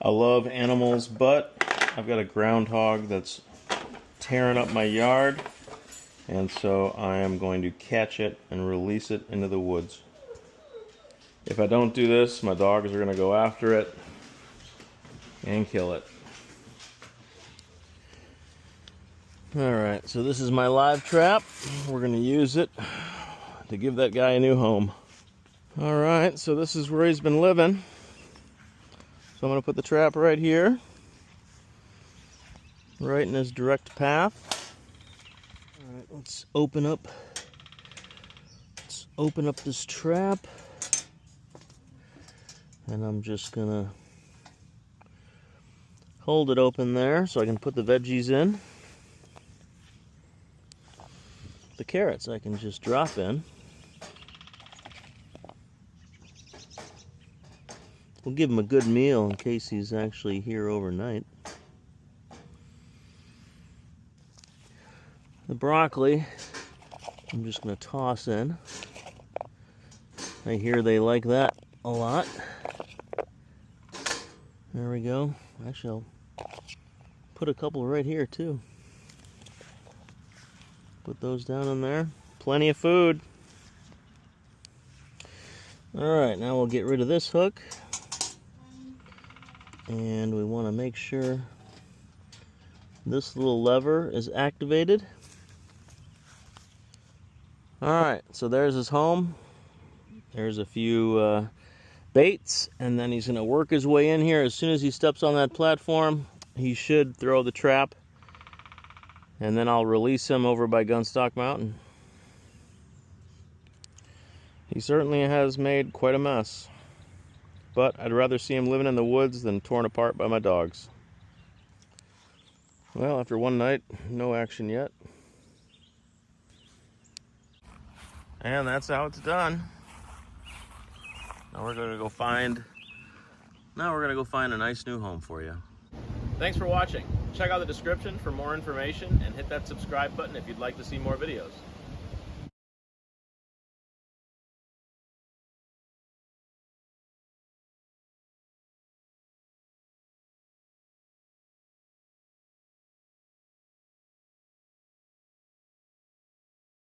I love animals, but I've got a groundhog that's tearing up my yard, and so I am going to catch it and release it into the woods. If I don't do this, my dogs are going to go after it and kill it. Alright, so this is my live trap. We're going to use it to give that guy a new home. Alright, so this is where he's been living. So I'm going to put the trap right here, right in his direct path. Alright, let's open up this trap. And I'm just going to hold it open there so I can put the veggies in. The carrots I can just drop in. We'll give him a good meal in case he's actually here overnight. The broccoli I'm just going to toss in. I hear they like that a lot. There we go. Actually, I'll put a couple right here too. Put those down in there. Plenty of food. Alright, now we'll get rid of this hook. And we want to make sure this little lever is activated. Alright, so there's his home. There's a few baits, and then he's going to work his way in here. As soon as he steps on that platform, he should throw the trap. And then I'll release him over by Gunstock Mountain. He certainly has made quite a mess. But I'd rather see him living in the woods than torn apart by my dogs. Well, after one night, no action yet. And that's how it's done. Now we're gonna go find a nice new home for you. Thanks for watching. Check out the description for more information and hit that subscribe button if you'd like to see more videos.